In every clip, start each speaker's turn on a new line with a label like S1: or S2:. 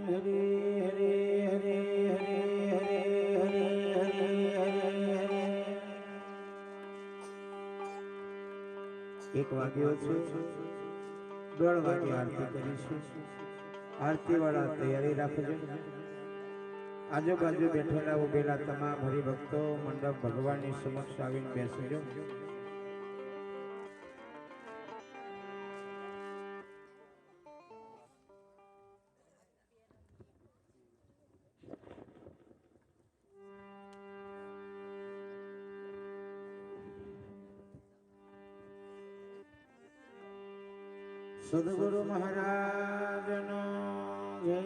S1: હરે હરે હરે હરે હરે હરે. એક વાગ્યો છે, 1:30 વાગે આરતી કરીશું. આરતી વાળા તૈયારી રાખજો. આજુબાજુ બેઠેલા ઉભેલા તમામ હરિભક્તો મંડપ ભગવાનની સમક્ષ આવીને બેસજો. સદગુરુ મહારાજનો જય.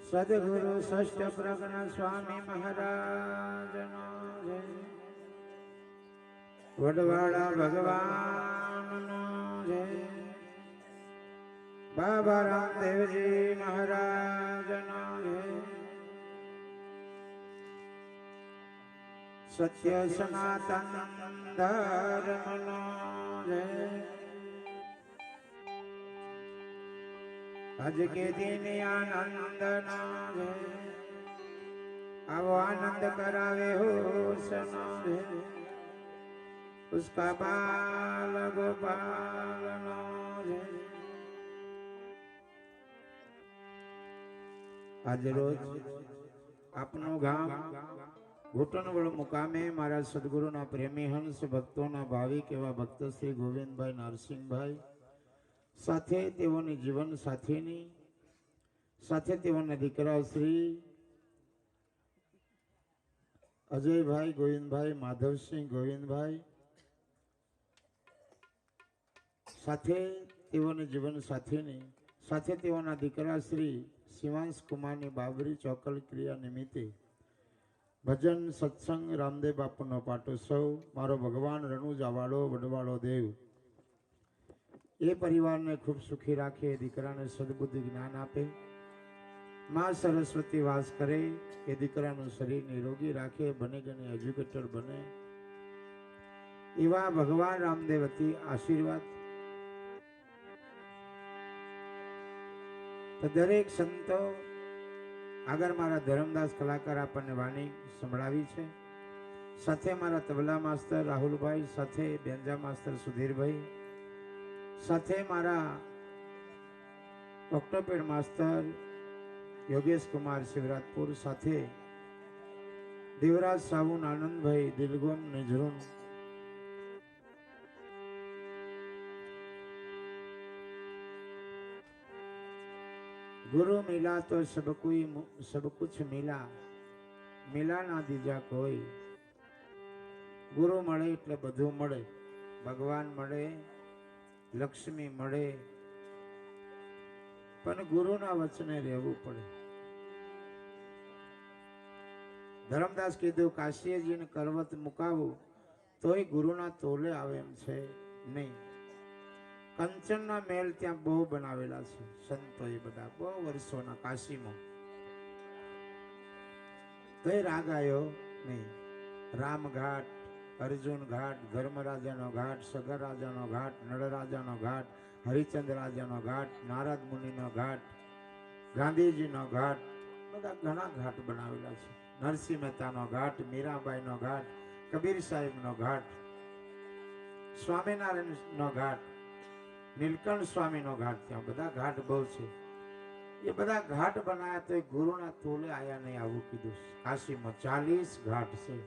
S1: સદગુરુ ષષ્ઠ પ્રજ્ઞ સ્વામી મહારાજનો જય. વડવાળા ભગવાનનો જય. બાબા રામદેવજી મહારાજનો જય. સત્ય સનાતન ધર્મનો જય. आज के दिन आनंद ना है, आवो आनंद करावे होशना है, उसका बाल गोपाल ना है. आज रोज आपनो गाम घूटनवड़ मुकामे मारा सदगुरुना प्रेमी हंस भक्तोना भाविक एवा भक्त श्री गोविंदभाई नरसिंहभाई સાથે તેઓની જીવન સાથીની સાથે તેઓના દીકરા શ્રી અજયભાઈ ગોવિંદભાઈ, માધવસિંહ ગોવિંદભાઈ સાથે તેઓની જીવન સાથીની સાથે તેઓના દીકરા શ્રી શિવાંશ કુમારની બાબરી ચોકલ ક્રિયા નિમિત્તે ભજન સત્સંગ રામદેવ બાપુનો પાટોત્સવ મારો ભગવાન રણુજાવાળો વડવાળો દેવ એ પરિવારને ખૂબ સુખી રાખે, દીકરાને સદબુદ્ધિ જ્ઞાન આપે, માં સરસ્વતી વાસ કરે, એ દીકરાનું શરીર નિરોગી રાખે, બને ગણે એજ્યુકેટર બને એવા ભગવાન રામદેવથી આશીર્વાદ. તો દરેક સંતો આગળ મારા ધર્મદાસ કલાકાર આપણને વાણી સંભળાવી છે, સાથે મારા તબલા માસ્તર રાહુલભાઈ, સાથે બેન્જા માસ્તર સુધીરભાઈ, સાથે મારા ઓક્ટોપેડ માસ્ટર યોગેશ કુમાર શિવરાજપુર, સાથે દેવરાજ સાબુન આનંદભાઈ દિલગોમ નિઝરુન, गुरु मिला तो सब कुछ मिला, मिला ना दीजा कोई. गुरु મળે એટલે બધું મળે, ભગવાન મળે, લક્ષ્મી મળે, પણ ગુરુના વચને રહેવું પડે. ધર્મદાસ કીધું કાશીજીને કરવત મુકાવું તોય ગુરુના તોલે આવે એમ છે નહીં. કંચનના મહેલ ત્યાં બહુ બનાવેલા છે સંતોએ, બધા બહુ વર્ષોના કાશીમાં, તોય રાગ આવ્યો નહીં. રામઘાટ, અર્જુન ઘાટ, ધર્મરાજાનો ઘાટ, સગર રાજાનો ઘાટ, નળરાજાનો ઘાટ, હરિચંદ્ર રાજાનો ઘાટ, નારદ મુનિનો ઘાટ, ગાંધીજીનો ઘાટ, બધા ઘણા ઘાટ બનાવેલા છે. નરસિંહ મહેતાનો ઘાટ, મીરાબાઈનો ઘાટ, કબીર સાહેબનો ઘાટ, સ્વામિનારાયણનો ઘાટ, નીલકંઠ સ્વામીનો ઘાટ, ત્યાં બધા ઘાટ બહુ છે. એ બધા ઘાટ બનાવ્યા તો ગુરુના તોલે આયા નહીં, આવું કીધું. કાશીમાં 40 ઘાટ છે,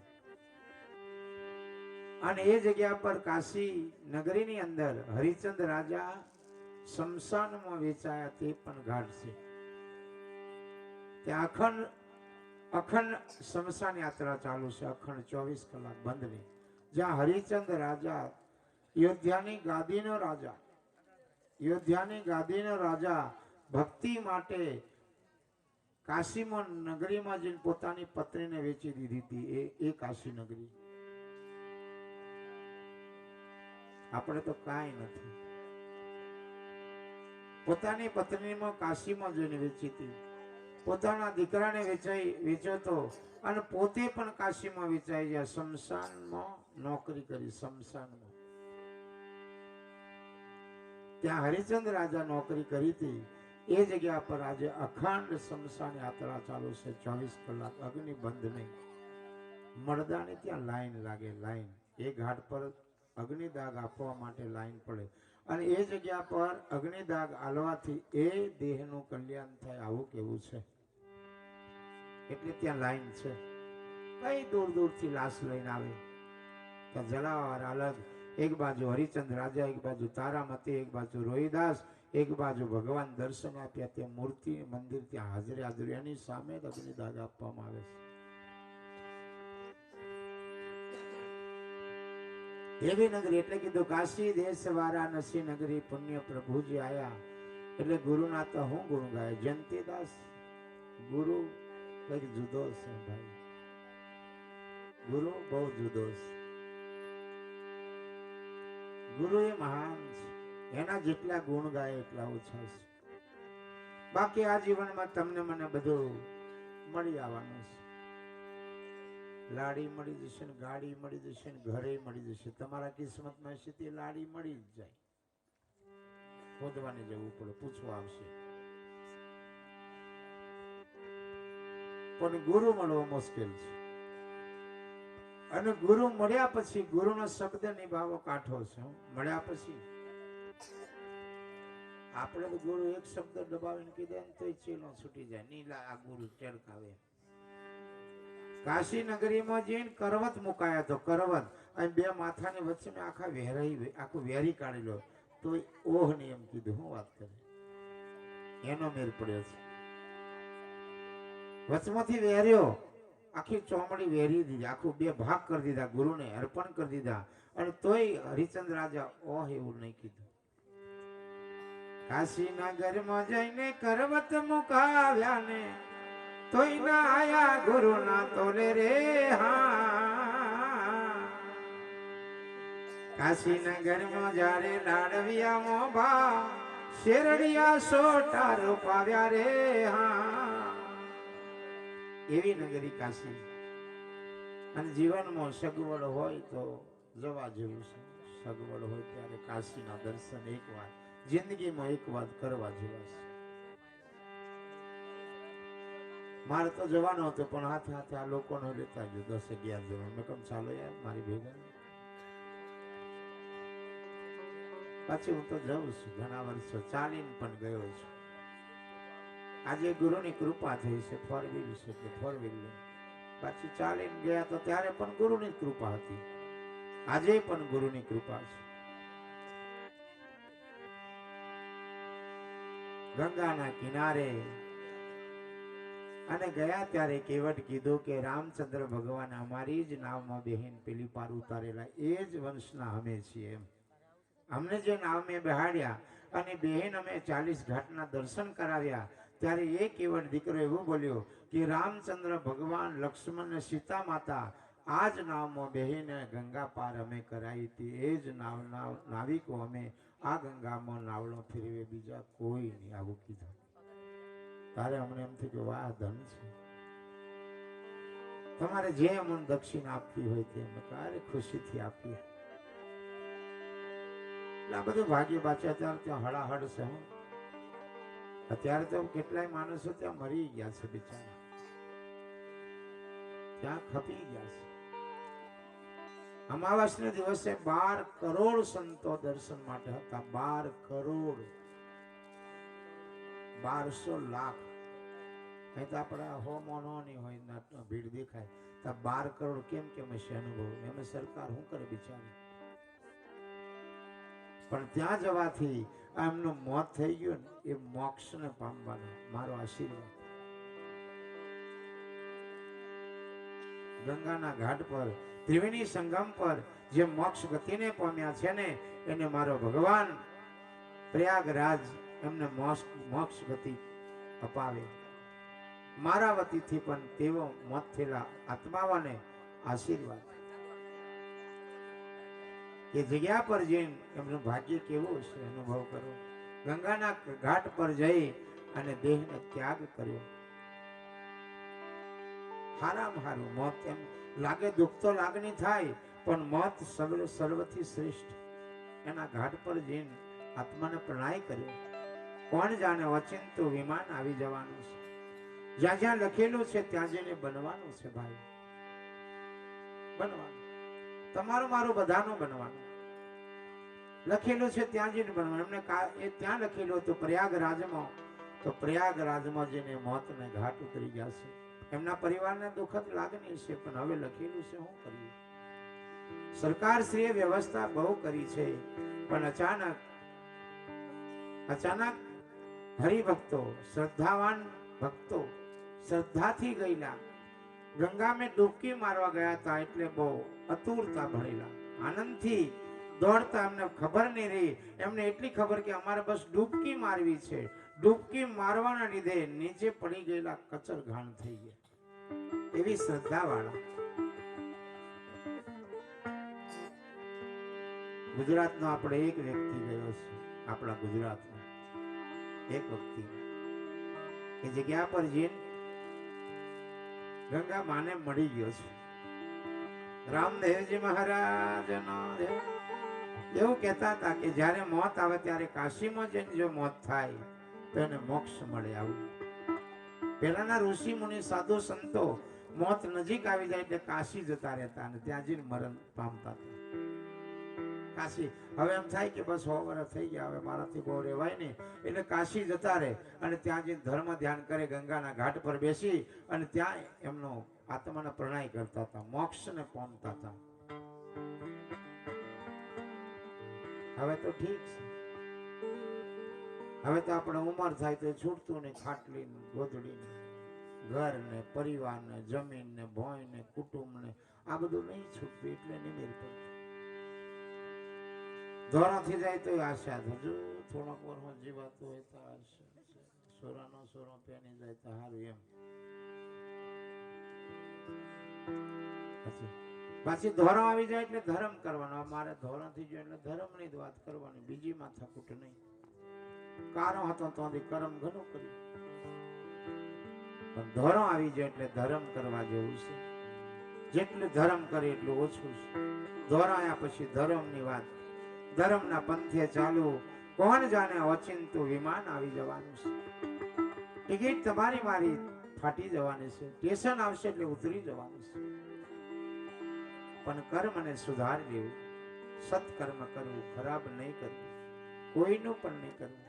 S1: અને એ જગ્યા પર કાશી નગરીની અંદર હરિચંદ્ર રાજા શમશાનમાં વેચાયા તે પણ ઘાટ છે. ત્યાં અખંડ શમશાન યાત્રા ચાલુ છે, અખંડ 24 કલાક બંધ નહીં. જ્યાં હરિચંદ્ર રાજા અયોધ્યાની ગાદીનો રાજા ભક્તિ માટે કાશીમાં નગરીમાં જઈને પોતાની પત્નીને વેચી દીધી હતી. એ કાશી નગરી. આપણે તો કાંઈ નથી. પોતાની પત્નીમાં કાશીમાં જઈને વેચી હતી, પોતાના દીકરાને વેચ્યો તો, અને પોતે પણ કાશીમાં વેચાઈ ગયા. શમશાનમાં નોકરી કરી, શમશાનમાં. ત્યાં હરિચંદ્ર રાજા નોકરી કરી હતી. એ જગ્યા પર આજે અખંડ સ્મશાન યાત્રા ચાલુ છે, 24 કલાક અગ્નિ બંધ નહીં. મળદાની ત્યાં લાઈન લાગે, લાઈન એ ઘાટ પર અગ્નિદાગ આપવા માટે લાઈન પડે અને એ જગ્યા પર અગ્નિદાગ આલવાથી એ દેહનું કલ્યાણ થાય, આવું કેવું છે. એટલે ત્યાં લાઈન છે. કઈ દૂર દૂરથી લાશ લઈને આવે તો જલાવાર અલગ, એક બાજુ હરિચંદ રાજા, એક બાજુ તારામતી, એક બાજુ રોહિદાસ, એક બાજુ ભગવાન દર્શન આપ્યા, ત્યાં મૂર્તિ મંદિર ત્યાં હાજરી એની સામે જ અગ્નિદાગ આપવામાં આવે છે. એવી નગરી એટલે કીધું કાશી દેશ વારાણસી નગરી પુણ્ય પ્રભુજી આયા. એટલે ગુરુના તો હું ગુણ ગાય. જયંતીદાસ ગુરુ કઈક જુદો છે ભાઈ, ગુરુ બહુ જુદો છે. ગુરુ એ મહાન છે, એના જેટલા ગુણ ગાય એટલા ઓછા છે. બાકી આ જીવનમાં તમને મને બધું મળી આવવાનું છે. લાડી મળી જશે ને ગાડી મળી જશે ને ઘરે મળી જશે. તમારા કિસ્મતમાં છે તે લાડી મળી જ જાય, શોધવાની જવું પડે, પૂછવા આવશે. પણ ગુરુ મળવો મુશ્કેલ છે. અને ગુરુ મળ્યા પછી ગુરુનો શબ્દ નિભાવવો કાઠો છે. મળ્યા પછી આપણે તો ગુરુ એક શબ્દ દબાવીને કીધે ને તો ચેલો છૂટી જાય. નીલા આ ગુરુ ચડકાવે. કાશી નગરીમાં જઈને કરવત મુકાયા તો કરવત અને બે માથાની વચ્ચે મેં આખું વેરી કાઢી લો તો ઓહ ને એમ કીધું. હું વાત કરે, એનો મેર પડ્યો છે. વચમાંથી વેર્યો, આખી ચોમડી વેરી દીધી, આખું બે ભાગ કરી દીધા, ગુરુને અર્પણ કરી દીધા. અને તોય હરિચંદ રાજા ઓહ એવું નહીં કીધું. કાશી નગરમાં જઈને કરવત મુકાવ્યા ને તોય ના આયા ગુરુ ના તોલે રે. હા, કાશી નગરમાં જ્યારે લાડવિયા મોભા શેરડિયા સોટા રૂપાવ્યા રે. હા, એવી નગરી કાશી. અને જીવનમાં સગવડ હોય તો જવા જેવું છે. સગવડ હોય ત્યારે કાશીના દર્શન એકવાર જિંદગીમાં એક વાર કરવા જેવા છે. મારે તો જવાનો હતો પણ હાથે હાથે આ લોકોને લેતા ગયો 10-11 જણ. મેં કહ્યું ચાલો યાર મારી ભેગા. પછી હું તો જઉં છું ઘણા વર્ષો, ચાલીને પણ ગયો છું. આજે ગુરુની કૃપા થઈ છે, 4 વ્હીલ છે કે 4 વ્હીલ પાછી ચાલીને ગયા તો ત્યારે પણ ગુરુની કૃપા હતી. આજે પણ ગુરુની કૃપા છે. ગંગાના કિનારે અને ગયા ત્યારે કેવટ કીધું કે રામચંદ્ર ભગવાન અમારી જ નાવમાં બહેન પેલી પાર ઉતારેલા એ જ વંશના અમે છીએ. એમ અમને જે નાવમાં બેહાડ્યા અને બહેન અમે 40 ઘાટના દર્શન કરાવ્યા ત્યારે એ કેવટ દીકરો એવું બોલ્યો કે રામચંદ્ર ભગવાન, લક્ષ્મણ ને સીતા માતા આ જ નાવમાં બહેને ગંગા પાર અમે કરાવી હતી. એ જ નાવિકો અમે આ ગંગામાં નાવડો ફેરવે, બીજા કોઈ નહીં. આવું કીધું. તારે અમને એમ થયું કે વાહ ધન છે, તમારે જે અમને દક્ષિણ આપવી હોય તે અમે ખુશીથી આપીએ. એટલે આ બધું ભાગ્ય બાચા. અત્યારે ત્યાં હળાહળ છે. અત્યારે તો કેટલાય માણસો ત્યાં મરી ગયા છે બિચારા, ત્યાં ખપી ગયા છે. અમાવાસને દિવસે 12 કરોડ સંતો દર્શન માટે હતા. 12 કરોડ, 1200 લાખ. અહીં તો આપણા હોમોનો નહીં હોય, ભીડ દેખાય તો 12 કરોડ કેમ કેમ હશે અનુભવ. એમાં સરકાર શું કરે બિચારી. પણ ત્યાં જવાથી એમનું મોત થઈ ગયું ને એ મોક્ષને પામવાનો મારો આશીર્વાદ. ગંગાના ઘાટ પર ત્રિવેણી સંગમ પર જે મોક્ષ ગતિને પામ્યા છે ને એને મારો ભગવાન પ્રયાગરાજ એમને મોક્ષ ગતિ અપાવે. મારા વતીથી પણ તેઓ મોત થયેલા આત્માઓને આશીર્વાદ. એ જગ્યા પર જઈને એમનું ભાગ્ય કેવું છે અનુભવ કરો. ગંગાના ઘાટ પર જઈ અને દેહને ત્યાગ કર્યો. હારામ હારું મોત. એમ લાગે દુઃખ તો લાગણી થાય પણ મોત સર્વથી શ્રેષ્ઠ. એના ઘાટ પર જઈને આત્માને પ્રણય કર્યો. કોણ જાણે ઓચિંતું વિમાન આવી જવાનું છે. જ્યાં જ્યાં લખેલું છે ત્યાં જઈને બનવાનું છે ભાઈ, બનવાનું. તમારું મારું બધાનું બનવાનું. લખેલું છે ત્યાં જઈને બનવાનું. એમને એ ત્યાં લખેલું હતું પ્રયાગરાજમાં, તો પ્રયાગરાજમાં જઈને મોતને ઘાટ ઉતરી ગયા છે. એમના પરિવારને દુઃખદ લાગણી છે, પણ હવે લખેલું છે, શું કરીએ? સરકારશ્રીએ વ્યવસ્થા બહુ કરી છે, પણ અચાનક હરિભક્તો, શ્રદ્ધાવાન ભક્તો શ્રદ્ધાથી ગયેલા ગંગા મેં ડૂબકી મારવા ગયા હતા, એટલે બહુ અતુરતા ભરેલા આનંદથી દોડતા. એમને ખબર નહીં રહી, એમને એટલી ખબર કે અમારે બસ ડૂબકી મારવી છે. ડૂબકી મારવાના લીધે નીચે પડી ગયેલા કચર ઘાણ થઈ ગયા. એવી શ્રદ્ધા વાળા ગુજરાતનો આપણે એક વ્યક્તિ ગયો છે, આપણા ગુજરાતનો એક વ્યક્તિ એ જગ્યા પર જઈને ગંગા માને મળી ગયો છે. રામદેવજી મહારાજનો એવું કહેતા હતા કે જ્યારે મોત આવે ત્યારે કાશીમાં જઈને જો મોત થાય તો એને મોક્ષ મળે. આવું પહેલાના ઋષિ મુનિ સાધુ સંતો મોત નજીક આવી જાય એટલે કાશી જતા રહેતા અને ત્યાં જઈને મરણ પામતા હતા. કાશી હવે એમ થાય કે બસ 100 વર્ષ થઈ ગયા, હવે મારાથી બહુ રહેવાય નહીં, એટલે કાશી જતા રહે અને ત્યાં જઈને ધર્મ ધ્યાન કરે, ગંગાના ઘાટ પર બેસી અને ત્યાં એમનો આત્માનો પ્રણય કરતા હતા, મોક્ષને પામતા હતા. હવે તો ઠીક છે, હવે તો આપણે ઉંમર થાય તો છૂટતું ને, ખાટલી ને, ગોદડી ને, ઘર ને, પરિવાર ને, જમીન ને, ભોય ને, કુટુંબ ને, આ બધું નહીં છૂટતું, એટલે નહીં મેળ પડતું. ધોરણથી જાય તો આશા, હજુ થોડોક વર્ષમાં જીવાતું હોય તો આશા, સોરાનો સોરો પેની જાય તો સારું એમ. પાછી ધોરણ આવી જાય એટલે ધર્મ કરવાનો. મારે ધોરણ થી જાય એટલે ધર્મ ની જ વાત કરવાની, બીજી માથાકૂટ નહીં. કારો હતો તો કર્મ ઘણું કર્યું, પણ ધોરણ આવી જાય એટલે ધર્મ કરવા જેવું છે. જેટલું ધર્મ કરે એટલું ઓછું છે. ધોરણ આવ્યા પછી ધર્મ ની વાત, ધર્મના પંથે ચાલુ. કોણ જાણે ઓચિંતું વિમાન આવી જવાનું છે. ટિકિટ તમારી મારી ફાટી જવાની છે, સ્ટેશન આવશે એટલે ઉતરી જવાનું છે. પણ કર્મને સુધારી લેવું, સત્કર્મ કરવું, ખરાબ નહીં કરવું, કોઈનું પણ નહીં કરવું.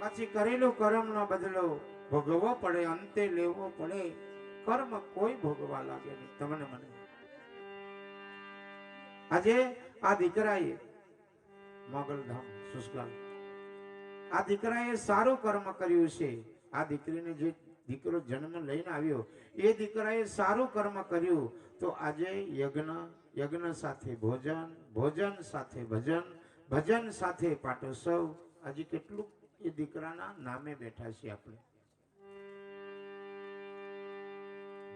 S1: પછી કરેલું કર્મનો બદલો ભોગવવો પડે, અંતે લેવો પડે. કર્મ કોઈ ભોગવા લાગે નહીં, તમને મને. આજે આ દીકરાએ મોગલધામ સુસલાલ, આ દીકરાએ સારું કર્મ કર્યું છે. આ દીકરીને જે દીકરો જન્મ લઈને આવ્યો એ દીકરાએ સારું કર્મ કર્યું, તો આજે યજ્ઞ સાથે ભોજન, ભોજન સાથે ભજન, ભજન સાથે પાટોત્સવ. આજે કેટલું એ દીકરાના નામે બેઠા છીએ આપણે.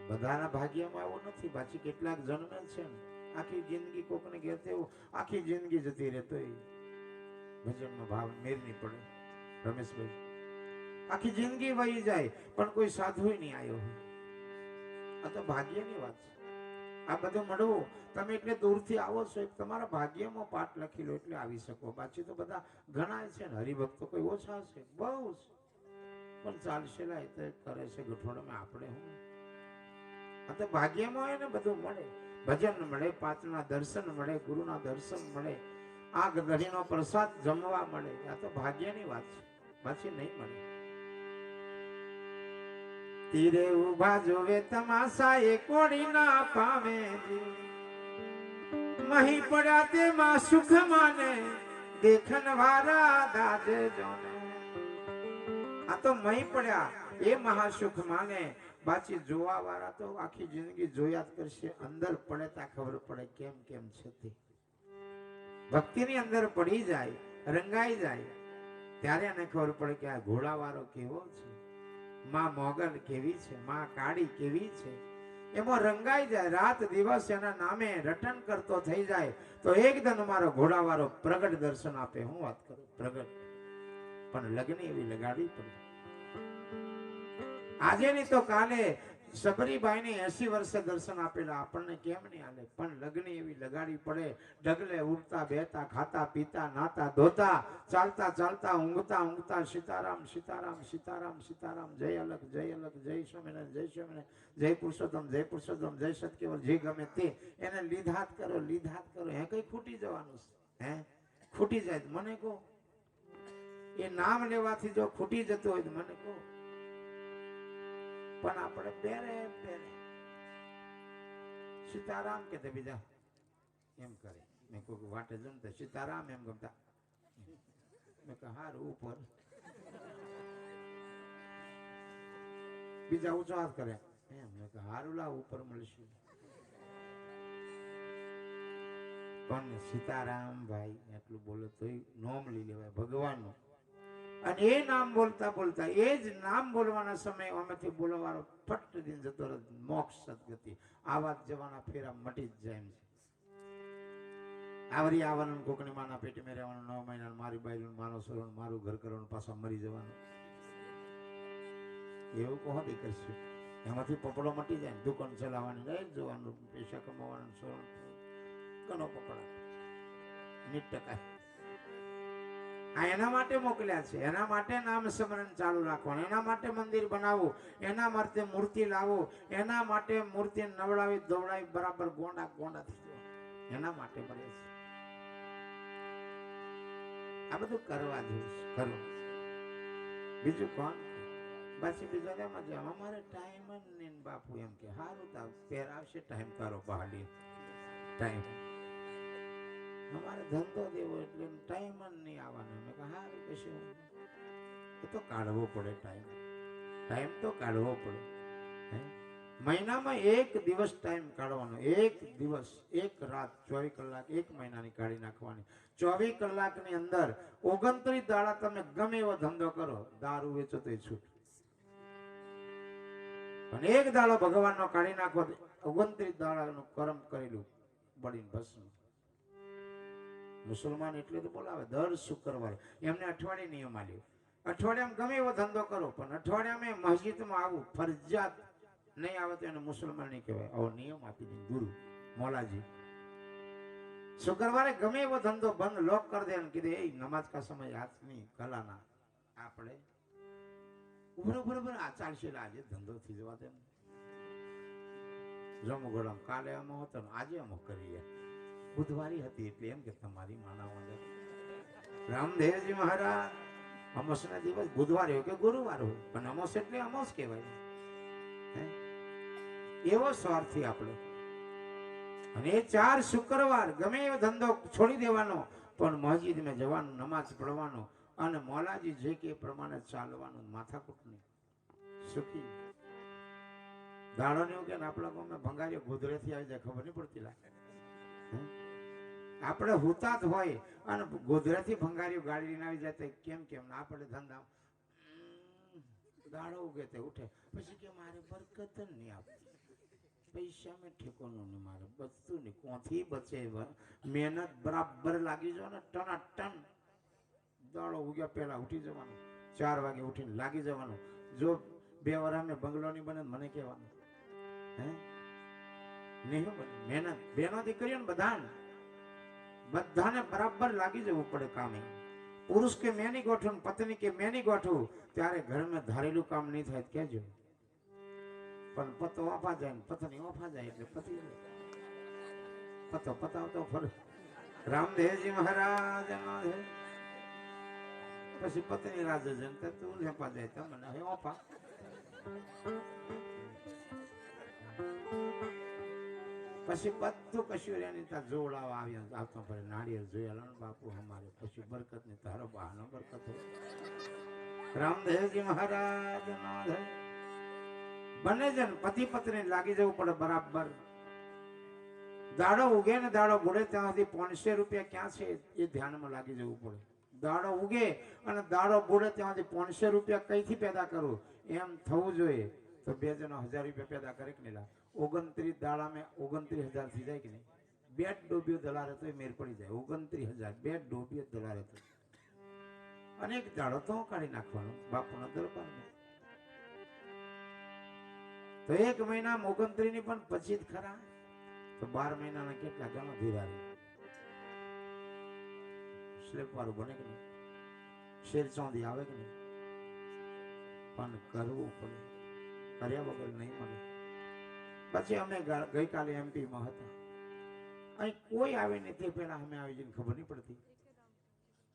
S1: બધાના ભાગ્યમાં આવું નથી. પાછી કેટલાક જન્મે છે ને આખી જિંદગી કોકને ઘેર તેવું આખી જિંદગી જતી રહેતો ભજનમાં ભાવ મેર નહીં પડે. રમેશભાઈ, આખી જિંદગી વહી જાય પણ કોઈ સાધુ નહીં આવ્યો. આ તો ભાગ્યની વાત છે. આ બધું મળવું, તમે એટલે દૂરથી આવો છો, તમારા ભાગ્યમાં પાઠ લખી લો એટલે આવી શકો. પાછી તો બધા ઘણા છે ને હરિભક્તો, કોઈ ઓછા છે, બહુ છે, પણ ચાલશે લાય તો કરે છે ગઠોડામાં. આપણે હું આ તો ભાગ્યમાં હોય ને બધું મળે. ભજન મળે, પાંચના દર્શન મળે, ગુરુના દર્શન મળે, આ ગઢીનો પ્રસાદ જમવા મળે. આ તો ભાગ્યની વાત છે, પાછી નહીં મળે. તીરે ઉભા જોવે તમાશા એ કોડી ના પામે, મહી પડ્યા તેમાં સુખ માને, દેખન વારા દાદે જોને. આ તો મહી પડ્યા એ મહાસુખ માને, બાકી જોવા વાળા તો આખી જિંદગી જોયા જ કરશે. અંદર પડે ત્યાં ખબર પડે કેમ કેમ છે તે. ભક્તિની અંદર પડી જાય, રંગાઈ જાય, ત્યારે એને ખબર પડે કે આ ઘોડાવાળો કેવો છે, માં મોગલ કેવી છે, માં કાળી કેવી છે. એમાં રંગાઈ જાય, રાત દિવસ એના નામે રટન કરતો થઈ જાય તો એકદમ મારો ઘોડાવાળો પ્રગટ દર્શન આપે. હું વાત કરું પ્રગટ, પણ લગ્ન એવી લગાડવી પડે. આજે નહીં તો કાલે સબરીબાઈને 80 વર્ષે દર્શન આપેલા, આપણને કેમ નહીં હાલે? પણ લગ્ન એવી લગાડી પડે, ડગલે ઉડતા બેતા, ખાતા પીતા, નાતા ધોતા, ચાલતા ચાલતા, ઊંઘતા ઊંઘતા, સીતારામ સીતારામ સીતારામ સીતારામ, જય અલગ જય અલગ, જય સ્વામિનારાયણ જય સ્વામિનારાયણ, જય પુરુષોત્તમ જય સતકેવલ, જે ગમે તે એને લીધાત કરો. હે કઈ ખૂટી જવાનું છે? હે ખૂટી જાય તો મને કહો. એ નામ લેવાથી જો ખૂટી જતું હોય તો મને કહો. પણ આપણે બેરે સીતારામ કે બીજા એમ કરે. મેં કોઈ વાટે જમ તો સીતારામ એમ ગમતા, મેં કહ્યું હારું ઉપર. બીજા ઊંચો હાથ કરે એમ, મેં કહ્યું હારું લાવ ઉપર મળશું. પણ સીતારામ ભાઈ એટલું બોલો તો નોમ લઈ લેવાય ભગવાનનું. અને એ નામ બોલતા બોલતા, એ જ નામ બોલવાના સમયે આમાંથી બોલવાનો ફટ દિન જતો રહે, મોક્ષ સદગતિ. આવા જવાના ફેરા મટી જ જાય એમ છે. આવરી આવવાનું, કોકની માના પેટી મેં રહેવાનું, 9 મહિના મારી બાયલું માનો સરોણ, મારું ઘર કરવાનું, પાછા મરી જવાનું. એવું કહો દે કરશું. એમાંથી પપડો મટી જાય, દુકાન ચલાવવાની, રહી જોવાનું, પૈસા કમાવાનું, સરોણ ઘણો પકડા 90%. આ એના માટે મોકલ્યા છે, એના માટે નામ સ્મરણ ચાલુ રાખવાનું, એના માટે મંદિર બનાવવું, એના માટે મૂર્તિ લાવવું, એના માટે મૂર્તિ નવડાવી દોડાવી બરાબર ગોંડા થઈ જવા, એના માટે બને છે. આ બધું કરવા જેવું કરવું. બીજું કોણ? પછી બીજા એમ જ અમારે ટાઈમ જ નહીં. બાપુ એમ કે સારું તો પહેરાવશે ટાઈમ તારો બહાલી ટાઈમ, અમારે ધંધો દેવો એટલે ટાઈમ જ નહીં આવવાનો. મેં કહ્યું સારું કશું, એ તો કાઢવો પડે ટાઈમ તો કાઢવો પડે. મહિનામાં એક દિવસ ટાઈમ કાઢવાનો, એક દિવસ, એક રાત, 24 કલાક એક મહિનાની કાઢી નાખવાની. 24 કલાકની અંદર 29 દાડા તમે ગમે એવો ધંધો કરો, દારૂ વેચો તો છૂટ. પણ એક દાડો ભગવાનનો કાઢી નાખો, 29 દાડાનું કર્મ કરેલું બળીને ભસ્મ. મુસલમાન એટલે તો બોલાવે દર શુક્રવારે, એમને અઠવાડિયે નિયમ આલ્યો, અઠવાડિયામાં ગમે એવો ધંધો કરો, પણ અઠવાડિયામાં મસ્જિદમાં આવું ફરજિયાત નહીં આવે તો એને મુસલમાન નહીં કહેવાય. આવો નિયમ આપી દીધો ગુરુ મોલાજી. શુક્રવારે ગમે એવો ધંધો બંધ લોક કરી દે અને કીધે એ નમાજ કા સમય હાથ નહીં કલાના, આપણે બરોબર આ ચાલશે, આજે ધંધો થઈ જવા દે. જમો ગળમ કાલે અમો હતો ને આજે અમો કરીએ. બુધવારી હતી એટલે એમ કે તમારી માના વંદન. રામદેવજી મહારાજ અમોસના દિવસ બુધવાર હોય કે ગુરુવાર હોય, પણ અમોસ એટલે અમોસ કહેવાય. એવો સ્વાર્થી આપણે. અને એ 4 શુક્રવાર ગમે એવો ધંધો છોડી દેવાનો, પણ મસ્જિદમાં જવાનું, નમાજ પડવાનું, અને મોલાજી જે કે પ્રમાણે ચાલવાનું, માથાકૂટ નહીં, સુખી. દાડો ને એવું કે આપણા ગામમાં ભંગારીઓ ગોધરેથી આવી જાય ખબર નહીં પડતી લાગે. આપણે હુતા જ હોય અને ગોધરેથી ભંગારીઓ ગાડી લઈને આવી જાય તો કેમ આપણે ધંધા દાડો ઉગે તે ઉઠે, પછી કે મારે બરકત નહીં આપતી, પૈસા મેં ઠેકોનું નહીં, મારે બચતું નહીં. કોથી બચે? મહેનત બરાબર લાગી જાવ ને, ટન દાડો ઉગ્યા પહેલા ઉઠી જવાનું, 4 વાગે ઉઠીને લાગી જવાનું. જો 2 વાર અમે બંગલો નહીં બને મને કહેવાનું, હે નહીં બને. મહેનત બેનો દીકરીઓ ને બધાને બરાબર લાગી જવું પડે કામે. પુરુષ કે મેં નહીં ગોઠવું, પત્ની કે મેં નહીં ગોઠવું, ત્યારે ઘરમાં ધારેલું કામ નહીં થાય કહેજો. પણ પતો ઓફા જાય ને પત્ની ઓફા જાય એટલે પતિ પતો પતાવતો ફરે. રામદેવજી મહારાજ પછી પત્ની રાજ જન તું લેપા જાય તમને હવે ઓફા. પછી બધું કશું એની ત્યાં જોડાવા આવ્યા આવતો પડે. નાળિયેર જોયેલા બાપુ અમારે પછી બરકત ની તારો બહાનો બરકત હોય. રામદેવજી મહારાજ બને છે ને પતિ પત્ની લાગી જવું પડે બરાબર. દાડો ઉગે ને દાડો બુડે ત્યાં સુધી 500 રૂપિયા ક્યાં છે એ ધ્યાનમાં લાગી જવું પડે. દાડો ઉગે અને દાડો બુડે ત્યાં સુધી 500 રૂપિયા કઈથી પેદા કરવું એમ થવું જોઈએ. તો 2 જણા 1000 રૂપિયા પેદા કરે કે નહીં? 29 દાડા મેં 29000 થઈ જાય કે નહીં? 2 ડોબીઓ દલારે તો મેર પડી જાય. 29000 2 ડોબીઓ દલારે તો અનેક દાડો તો કાઢી નાખવાનો બાપુના દરબારમાં. તો 1 મહિના 29 ની પણ પછી જ ખરા, તો 12 મહિનાના કેટલા ગણો ધીરા સ્લેપ વાળું બને કે નહીં, શેર ચોંધી આવે કે નહીં, પણ કરવું પડે, કર્યા વગર નહીં મળે. પછી અમે ગઈકાલે એમપીમાં હતા, અહીં કોઈ આવે નહીં, તે પહેલા અમે આવી જઈને ખબર નહીં પડતી.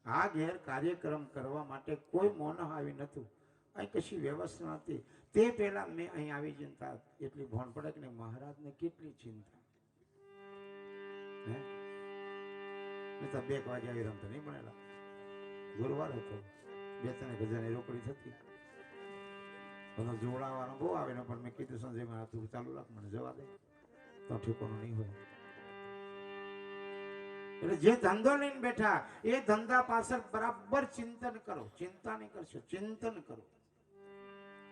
S1: આ ઘેર કાર્યક્રમ કરવા માટે કોઈ મોન આવી નતું, અહીં કશી વ્યવસ્થા નથી. તે પહેલા મેં અહીં આવી ચિંતા એટલી ભણ પડે કે નહીં, મહારાજને કેટલી ચિંતા. હે તો 2 વાગે આવી રમતો નહીં ભણેલા, ગુરુવાર હતો, 2-3 હજારની રોકડી થતી, બધો જોડાવાનો બહુ આવે ને, પણ મેં કીધું સંજયમાં તું ચાલુ રાખ, મને જવા દે, તો ઠીકોનું નહીં હોય. એટલે જે ધંધો લઈને બેઠા એ ધંધા પાછળ બરાબર ચિંતન કરો, ચિંતા નહીં કરશો, ચિંતન કરો.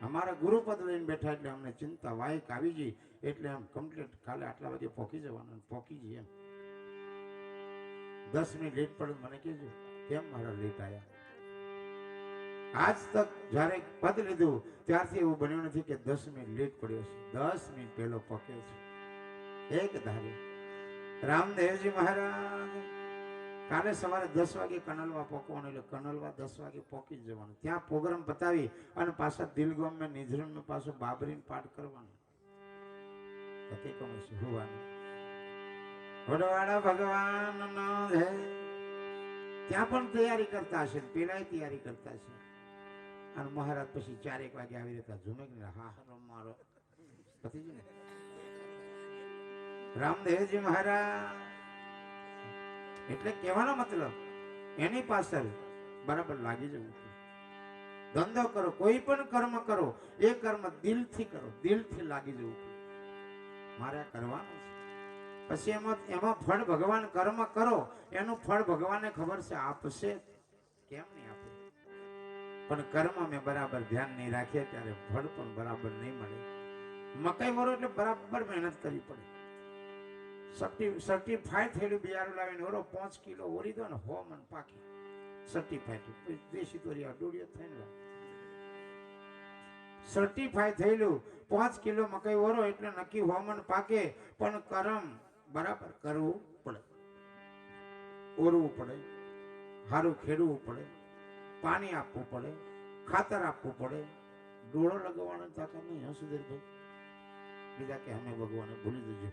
S1: અમારા ગુરુપદ લઈને બેઠા એટલે અમને ચિંતા વાયક આવી ગઈ, એટલે આમ કમ્પ્લીટ કાલે આટલા વાગે પહોંચી જવાનું, પહોંચી જઈએ. 10 મિનિટ લેટ પડે મને કહેજો, કેમ મારા લેટ આવ્યા. આજ તક જયારે પદ લીધું ત્યારથી એવું બન્યું નથી કે 10 મિનિટ લેટ પડ્યો છે. 10 મિનિટ પહેલો પહોંચે છે એક ધારે. રામદેવજી મહારાજ કાલે સવારે 10 વાગે કનલવા પહોંચવાનું, એટલે કનલવા 10 વાગે પહોંચી જ જવાનું. ત્યાં પ્રોગ્રામ પતાવી અને પાછા દિલગામ મેં નિઝરણ મેં પાછું બાબરીને પાઠ કરવાનું, હોવાનું. વડવાડા ભગવાન નો જય. ત્યાં પણ તૈયારી કરતા હશે, પેલા તૈયારી કરતા છે. અને મહારાજ પછી 4-1 વાગે આવી રહેતા, ઝુમે હા મારો પતિ ને રામદેવજી મહારાજ. એટલે કહેવાનો મતલબ એની પાછળ બરાબર લાગી જવું. ધંધો કરો, કોઈ પણ કર્મ કરો, એ કર્મ દિલથી કરો, દિલથી લાગી જવું. મારે કરવાનું છે. પછી એમાં ફળ ભગવાન, કર્મ કરો એનું ફળ ભગવાનને ખબર છે, આપશે કેમ નહીં આપે. પણ કર્મ મેં બરાબર ધ્યાન નહીં રાખીએ ત્યારે ફળ પણ બરાબર નહીં મળે. મકાઈ વરો એટલે બરાબર મહેનત કરવી પડે. સર્ટિફાઈડ થયેલું બિયારું લાવીને ઓરો 5 કિલો ઓરી દો ને, 100 મણ પાકી સર્ટિફાઈડ. દેશી તોરિયા ડોડિયા થઈને સર્ટિફાઈડ થયેલું 5 કિલો મકાઈ ઓરો એટલે નક્કી 100 મણ પાકે. પણ કર્મ બરાબર કરવું પડે, ઓરવું પડે, સારું ખેડવું પડે, પાણી આપવું પડે, ખાતર આપવું પડે. ડોળો લગાવવાનો તાકાત નહીં. સુધીરભાઈ બીજા કે અમે ભગવાને ભૂલી જજો.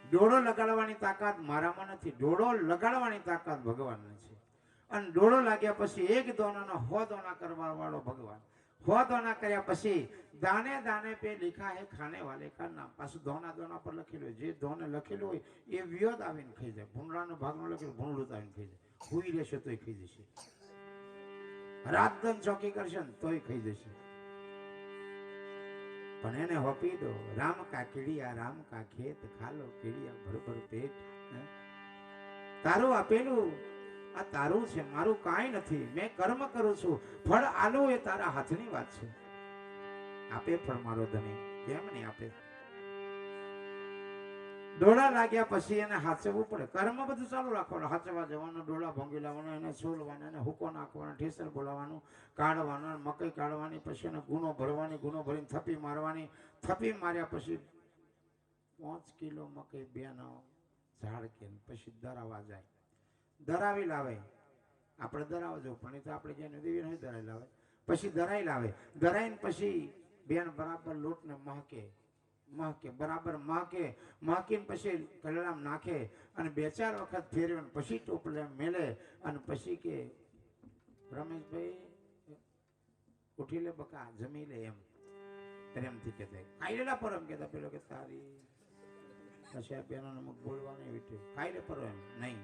S1: ડોળો લગાડવાની તાકાત મારામાં નથી, ડોળો લગાડવાની તાકાત ભગવાનને છે. અને ડોળો લાગ્યા પછી 1 દોનાનો 100 દોના કરવા વાળો ભગવાન. 100 દોના કર્યા પછી દાને દાને પે લિખા હે ખાને વાલે કા નામ. પાછું દોના પર લખેલું હોય, જે દોને લખેલું હોય એ વિયોદ આવીને ખાઈ જાય. ભૂંડરાનો ભાગનો લખેલું ભૂંડલું આવીને ખાઈ જાય. હુઈ રહેશે તોય ખાઈ જશે, રાત દન ચોકી કરશે ને તોય ખાઈ જશે. પણ એને હોપી દો, રામ કા કીડિયા રામ કા ખેત, ખાલો કીડિયા ભરભર પેટ. તારું આપેલું આ તારું છે, મારું કાંઈ નથી. મેં કર્મ કરું છું, ફળ આલો એ તારા હાથની વાત છે. આપે ફળ મારો ધણી, કેમ નહીં આપે. ડોળા લાગ્યા પછી એને હાચવવું પડે. કર્મ બધું ચાલુ રાખવાનું, હાચવા જવાનું, ડોળા ભોંગી લાવવાનું, એને છોલવાના, એને હુકો નાખવાનો, ઠેસર બોલાવવાનું, કાઢવાનું, મકઈ કાઢવાની, પછી એને ગુનો ભરવાની, ગુનો ભરીને થપ્પી મારવાની. થપ્પી માર્યા પછી 5 કિલો મકઈ 2 ઝાડ કે પછી દરાવા જાય. દરાવી લાવે, આપણે દરાવા જવું પણ તો આપણે જ્યાં દેવી નહીં દરાઈ લાવે. પછી દરાઈ લાવે, દરાઈને પછી બેન બરાબર લોટને મહકે બરાબર મહકીને પછી કલડામ નાખે અને 2-4 વખત ફેરવે, પછી ટોપલે મેલે અને પછી કે રમેશભાઈ ઉઠી લે બકા, જમી લે. એમ પ્રેમથી કહેતા, ખાઈ લેલા પર એમ કહેતા. પેલો કે તારી પછી આ બેનો અમુક બોલવાની વિટે, ખાઈ લે પર એમ નહીં.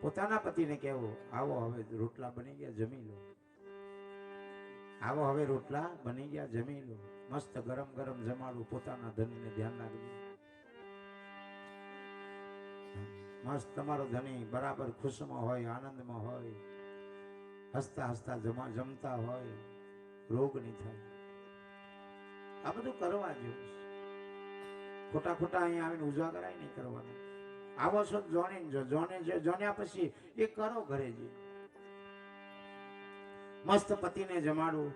S1: પોતાના પતિને કહેવું, આવો હવે રોટલા બની ગયા જમી લો, આવો હવે રોટલા બની ગયા જમી લો. મસ્ત ગરમ ગરમ જમાડું, પોતાના ધણીને ધ્યાન રાખજો. મસ્ત તમારો ધણી બરાબર ખુશમાં હોય, આનંદમાં હોય, હસતા હસતા જમતા હોય, રોગ નહીં થાય. આ બધું કરવા જેવું છે. ખોટા અહીંયા આવીને ઉજાગરાય નહીં કરવાનું. આવો છો જોણ્યા પછી એ કરો ઘરે જઈ. મસ્ત પતિને જમાડવું,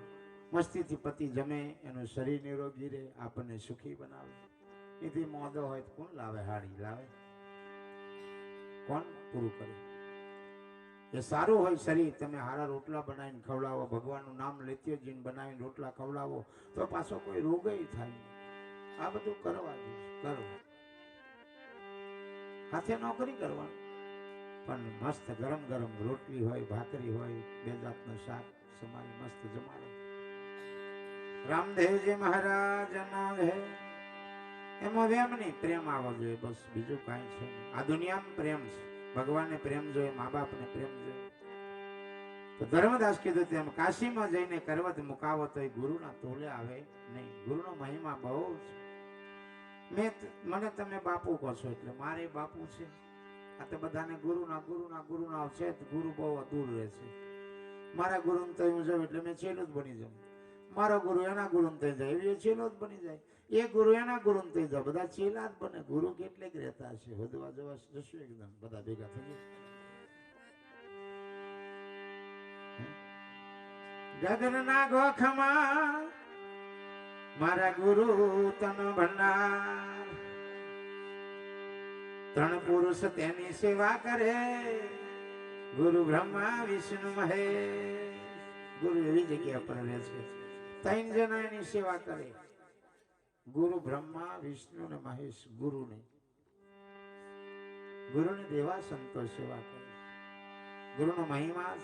S1: મસ્તીથી પતિ જમે, એનું શરીર નિરોગી રહે, આપણને સુખી બનાવે. એથી મોદો હોય તો કોણ લાવે? હાડી લાવે? કોણ પૂરું કરે? એ સારું હોય શરીર, તમે હારા રોટલા બનાવીને ખવડાવો, ભગવાનનું નામ લેતી જીને બનાવીને રોટલા ખવડાવો તો પાછો કોઈ રોગ થાય નહીં. આ બધું કરવા કરો. હાથે નોકરી કરવાની, પણ મસ્ત ગરમ ગરમ રોટલી હોય, ભાખરી હોય, બે જાતનું શાક સમારી મસ્ત જમાડે. રામદેવજી મહારાજનો હે એમાં વેમ નહીં, પ્રેમ આવવો જોઈએ, બસ બીજું કાંઈ છે નહીં. આ દુનિયામાં પ્રેમ છે, ભગવાનને પ્રેમ જોઈએ, મા બાપને પ્રેમ જોઈએ. તો ધર્મદાસ કીધું તેમ કાશીમાં જઈને કરવત મુકાવો તો એ ગુરુના તોલે આવે નહીં. ગુરુનો મહિમા બહુ છે. મને તમે બાપુ કહો છો એટલે મારે બાપુ છે. આ તો બધાને ગુરુના છે, ગુરુ બહુ દૂર રહે છે. મારા ગુરુને તો હું જાઉં એટલે મેં છેલ્લું જ બની જાઉં. મારો ગુરુ એના ગુરુને થઈ જાય એવી છેલ્લો જ બની જાય. એ ગુરુ એના ગુરુને થઈ જાય, બધા છેલ્લા જ બને. ગુરુ કેટલેક રહેતા હશે, વધવા જવા જશું એકદમ બધા ભેગા થઈ જાય. ગગનના ગોખમાં મારા ગુરુ તન ભંડાર, ત્રણ પુરુષ તેની સેવા કરે, ગુરુ બ્રહ્મા વિષ્ણુ મહેશ. ગુરુ એવી જગ્યા પર રહે છે, ત્રણ જણા એની સેવા કરે, ગુરુ બ્રહ્મા વિષ્ણુ ને મહેશ. ગુરુને દેવા સંતો સેવા કરે. ગુરુનો મહિમા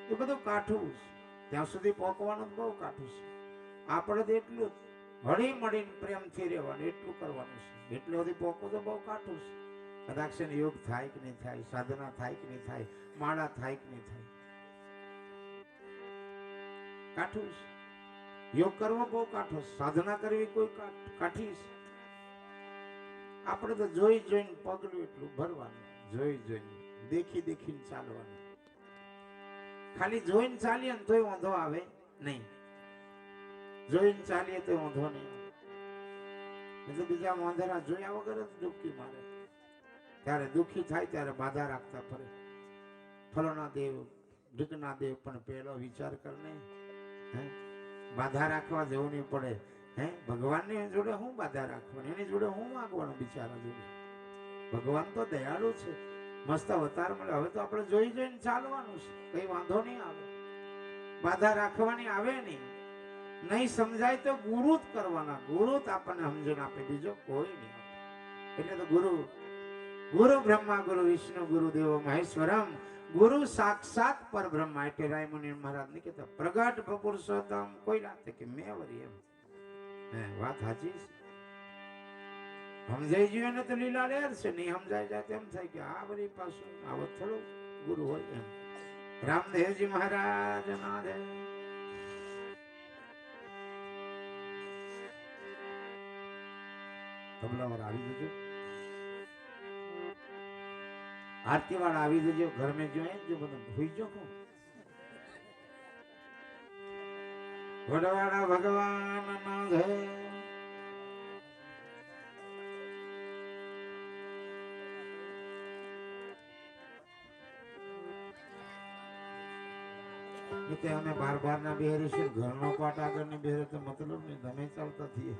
S1: એ બધું કાઠું છે, ત્યાં સુધી પહોંચવાનું બહુ કાઠું છે. આપણે તો એટલું હળી મળીને પ્રેમથી રહેવાનું, એટલું કરવાનું છે. એટલે સુધી પહોંચવું તો બહુ કાઠું છે. કદાચ યોગ થાય કે નહીં થાય, સાધના થાય કે નહીં થાય, માળા થાય કે નહીં થાય, કાઠું છે. યોગ કરવો બહુ કાઠો, સાધના કરવી કોઈ કાઠી છે. આપણે તો જોઈ જોઈને પગલું એટલું ભરવાનું, જોઈ જોઈને દેખીને ચાલવાનું. ખાલી જોઈને ચાલીએ ને તોય વાંધો આવે નહીં, જોઈને ચાલીએ તો વાંધો નહીં આવે. એટલે બીજા વાંધરા જોયા વગર જ ડૂબકી મારે. ત્યારે દુઃખી થાય ત્યારે બાધા રાખતા ફરે. ફલોના દેવ ઢીકના દેવ પણ પહેલો વિચાર કરને, બાધા રાખવા જવું નહીં પડે. ભગવાનની જોડે હું બાધા રાખવાની, એની જોડે હું માગવાનું બિચારા જોડે? ભગવાન તો દયાળુ છે, મસ્ત અવતાર મળે. હવે તો આપણે જોઈ જોઈને ચાલવાનું છે, કઈ વાંધો નહીં આવે. બાધા રાખવાની આવે નહીં સમજાય તો ગુરુ જ કરવાના. ગુરુ જ આપણને સમજણ આપે, બીજો કોઈ નહીં આપે. એટલે તો ગુરુ બ્રહ્મા ગુરુ વિષ્ણુ ગુરુ દેવો મહેશ્વરમ, ગુરુ સાક્ષાત પર બ્રહ્મા. એટલે રાયમુનિ મહારાજ ને કહેતા પ્રગટ પુરુષોત્તમ કોઈ રાતે કે મેં વરી એમ. વાત સાચી છે. સમજાઈ ગયું ને તો લીલા લેર છે, નહીં સમજાય જાય તેમ થાય કે આ વરી પાછું આવો થોડો ગુરુ હોય એમ. રામદેવજી મહારાજ ના દે. તબલાવાળા આવી જજો, આરતી વાળા આવી જજો. ઘર મેં જો બધા ભૂઈ જો વડવાડા ભગવાન ના જય. અમે બાર ના બેહરીશું, ઘરનો પાટ આગળ ની બેહરે તો મતલબ નહીં, તમે ચાલતા થઈએ.